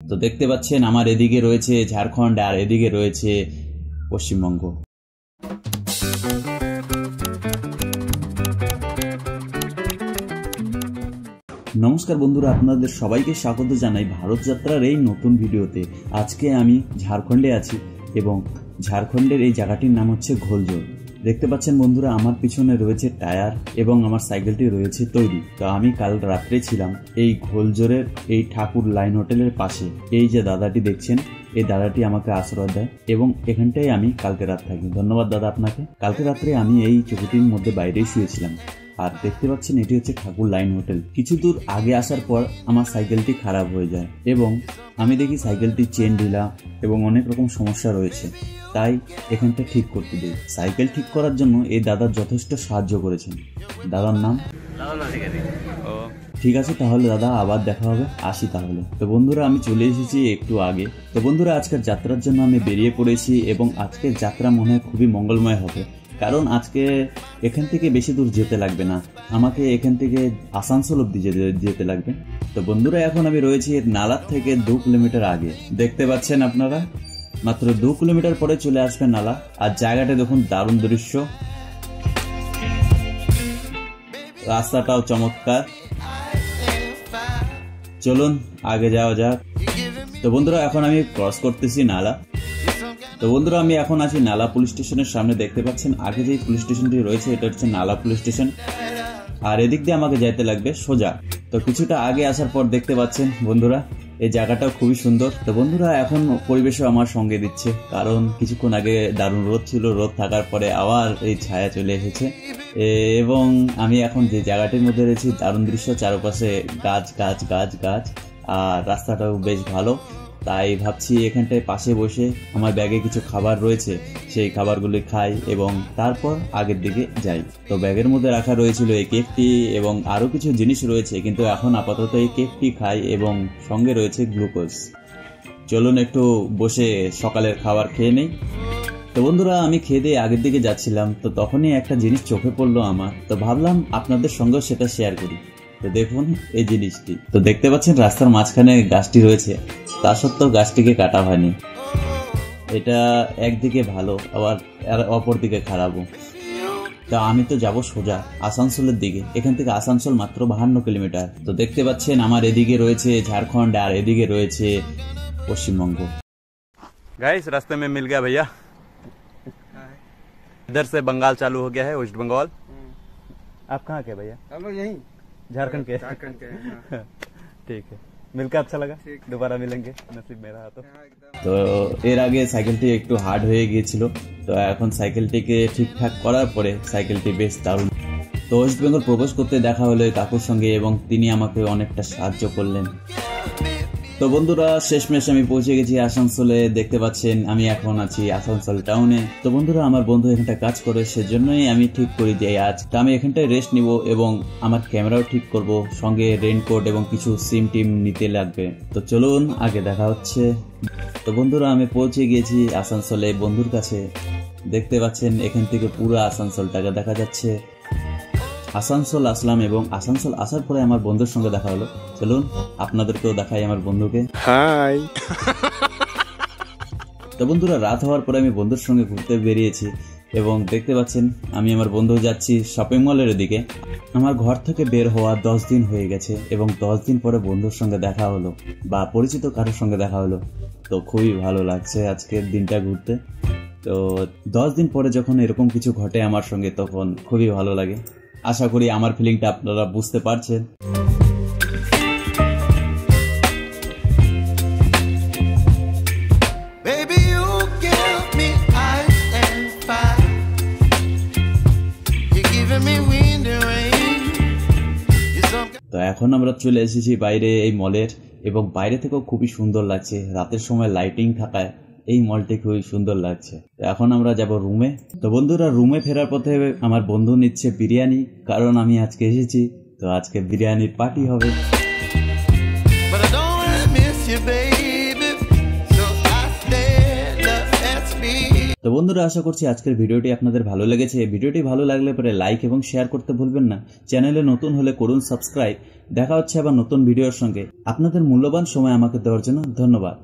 তো দেখতে পাচ্ছেন আমার এদিকে রয়েছে ঝাড়খণ্ড আর এদিকে রয়েছে পশ্চিমবঙ্গ। নমস্কার বন্ধুরা, আপনাদের সবাইকে স্বাগত জানাই ভারত যাত্রার এই নতুন ভিডিওতে। আজকে আমি ঝাড়খণ্ডে আছি এবং ঝাড়খণ্ডের এই জায়গাটির নাম হচ্ছে ঘোলজোর। দেখতে পাচ্ছেন বন্ধুরা, আমার পিছনে রয়েছে টায়ার এবং আমার সাইকেলটি রয়েছে তৈরি। তো আমি কাল রাত্রে ছিলাম এই ঘোলজোরের এই ঠাকুর লাইন হোটেলের পাশে। এই যে দাদাটি দেখছেন, এই দাদাটি আমাকে আশ্রয় দেয় এবং এখানটাই আমি কালকে রাত থাকি। ধন্যবাদ দাদা আপনাকে। কালকে রাত্রে আমি এই চৌকিটির মধ্যে বাইরেই শুয়েছিলাম। আর দেখতে পাচ্ছেন এটি হচ্ছে ঠাকুর লাইন হোটেল। কিছু দূর আগে আসার পর আমার সাইকেলটি খারাপ হয়ে যায় এবং আমি দেখি সাইকেলটির চেন ঢিলা এবং অনেক রকম সমস্যা রয়েছে, তাই এখানটা ঠিক করতে দিই। সাইকেল ঠিক করার জন্য এই দাদা যথেষ্ট সাহায্য করেছেন। দাদার নাম? ঠিক আছে, তাহলে দাদা আবার দেখা হবে, আসি তাহলে। তো বন্ধুরা, আমি চলে এসেছি একটু আগে। তো বন্ধুরা, আজকের যাত্রার জন্য আমি বেরিয়ে পড়েছি এবং আজকের যাত্রা মনে হয় খুবই মঙ্গলময় হবে, কারণ আজকে এখান থেকে বেশি দূর যেতে লাগবে না, আমাকে এখান থেকে আসানসোল অব্দি যেতে লাগবে। তো বন্ধুরা, এখন আমি রয়েছি নালার থেকে 2 কিলোমিটার আগে। দেখতে পাচ্ছেন আপনারা, মাত্র 2 কিলোমিটার পরে চলে আসবে নালা। আর জায়গাটা দেখুন, দারুণ দৃশ্য, রাস্তাটাও চমৎকার। চলুন আগে যাওয়া যাক। তো বন্ধুরা, এখন আমি ক্রস করতেছি নালা। তো বন্ধুরা, আমি এখন আছি নালা পুলিশ স্টেশনের সামনে। দেখতে পাচ্ছেন আগে যে পুলিশ স্টেশনটি রয়েছে, এটা হচ্ছে নালা পুলিশ স্টেশন। আর এদিক দিয়ে আমাকে যেতে লাগবে সোজা। তো কিছুটা আগে আসার পর দেখতে পাচ্ছেন বন্ধুরা, এই জায়গাটাও খুবই সুন্দর। তো বন্ধুরা, এখন পরিবেশও আমার সঙ্গে দিচ্ছে, কারণ কিছুক্ষণ আগে দারুণ রোদ ছিল, রোদ থাকার পরে আবার এই ছায়া চলে এসেছে। এবং আমি এখন যে জায়গাটির মধ্যে রয়েছি, দারুণ দৃশ্য, চারপাশে গাছ গাছ গাছ গাছ, আর রাস্তাটাও বেশ ভালো। তাই ভাবছি এখানটায় পাশে বসে আমার ব্যাগে কিছু খাবার রয়েছে, সেই খাবারগুলি খাই এবং তারপর আগের দিকে যাই। তো ব্যাগের মধ্যে রাখা রয়েছিল এই কেকটি এবং আরো কিছু জিনিস রয়েছে, কিন্তু এখন আপাতত এই কেকটি খাই এবং সঙ্গে রয়েছে গ্লুকোজ। চলুন একটু বসে সকালের খাবার খেয়ে নেই। তো বন্ধুরা, আমি খেয়ে দিয়ে আগের দিকে যাচ্ছিলাম, তো তখনই একটা জিনিস চোখে পড়লো আমার। তো ভাবলাম আপনাদের সঙ্গেও সেটা শেয়ার করি। তো দেখুন এই জিনিসটি। তো দেখতে পাচ্ছেন রাস্তার মাঝখানে গাছটি রয়েছে, তা সত্ত্বেও গাছটিকে কাটা হয়নি। এটা একদিকে ভালো, আবার অপর দিকে খারাপও। তা আমি তো যাব সোজা আসানসোলের দিকে। এখান থেকে আসানসোল মাত্র 52 কিলোমিটার। তো দেখতে পাচ্ছেন আমার এদিকে রয়েছে ঝাড়খণ্ড আর এদিকে রয়েছে পশ্চিমবঙ্গ। गाइस, रास्ते में मिल गया भैया। इधर से बंगाल चालू हो गया है, वेस्ट बंगाल। आप कहाँ के भैया? हम लोग यहीं झारखंड के। झारखंड के हैं, हाँ। ठीक है, मिलकर अच्छा लगा। दोबारा मिलेंगे, नसीब में रहा तो। তো এর আগে সাইকেলটি একটু হার্ড হয়ে গিয়েছিল, তো এখন সাইকেলটিকে ঠিকঠাক করার পরে সাইকেলটি বেশ দারুণ। তো ওয়েস্ট বেঙ্গল প্রবেশ করতে দেখা হলো এই কাকুর সঙ্গে এবং তিনি আমাকে অনেকটা সাহায্য করলেন। তো বন্ধুরা, শেষমেশ আমি পৌঁছে গেছি আসানসোলে। দেখতে পাচ্ছেন আমি এখন আছি আসানসোল টাউনে। তো বন্ধুরা, আমার বন্ধু এখানটা কাজ করে, সেজন্যই আমি ঠিক করি যে আজ আমি এখানটায় রেস্ট নিব এবং আমার ক্যামেরাও ঠিক করব, সঙ্গে রেইনকোট এবং কিছু সিম টিম নিতে লাগবে। তো চলুন আগে দেখা হচ্ছে। তো বন্ধুরা, আমি পৌঁছে গিয়েছি আসানসোলে বন্ধুর কাছে। দেখতে পাচ্ছেন এখান থেকে পুরো আসানসোলটাকে দেখা যাচ্ছে। আসানসোল আসলাম এবং আসানসোল আসার পরে আমার বন্ধুর সঙ্গে দেখা হলো। চলুন আপনাদেরকেও দেখাই আমার বন্ধুকে। হাই। তো বন্ধুরা, রাত হওয়ার পরে আমি বন্ধুর সঙ্গে ঘুরতে বেরিয়েছি এবং দেখতে পাচ্ছেন আমি আমার বন্ধু যাচ্ছি শপিং মলের দিকে। আমার ঘর থেকে বের হওয়া 10 দিন হয়ে গেছে এবং 10 দিন পরে বন্ধুর সঙ্গে দেখা হলো বা পরিচিত কারোর সঙ্গে দেখা হলো। তো খুবই ভালো লাগছে আজকের দিনটা ঘুরতে। তো 10 দিন পরে যখন এরকম কিছু ঘটে আমার সঙ্গে, তখন খুবই ভালো লাগে। আশা করি আমার ফিলিংটা আপনারা বুঝতে পারছেন। তো এখন আমরা চলে এসেছি বাইরে এই মলের এবং বাইরে থেকেও খুবই সুন্দর লাগছে। রাতের সময় লাইটিং থাকায় এই মলটি খুবই সুন্দর লাগছে। তো এখন আমরা যাব রুমে। তো বন্ধুরা, রুমে ফেরার পথে আমার বন্ধু নিচ্ছে বিরিয়ানি, কারণ আমি আজকে এসেছি, তো আজকে বিরিয়ানির পার্টি হবে। তো তো বন্ধুরা, আশা করছি আজকের ভিডিওটি আপনাদের ভালো লেগেছে। ভিডিওটি ভালো লাগলে পরে লাইক এবং শেয়ার করতে ভুলবেন না। চ্যানেলে নতুন হলে করুন সাবস্ক্রাইব। দেখা হচ্ছে আবার নতুন ভিডিওর সঙ্গে। আপনাদের মূল্যবান সময় আমাকে দেওয়ার জন্য ধন্যবাদ।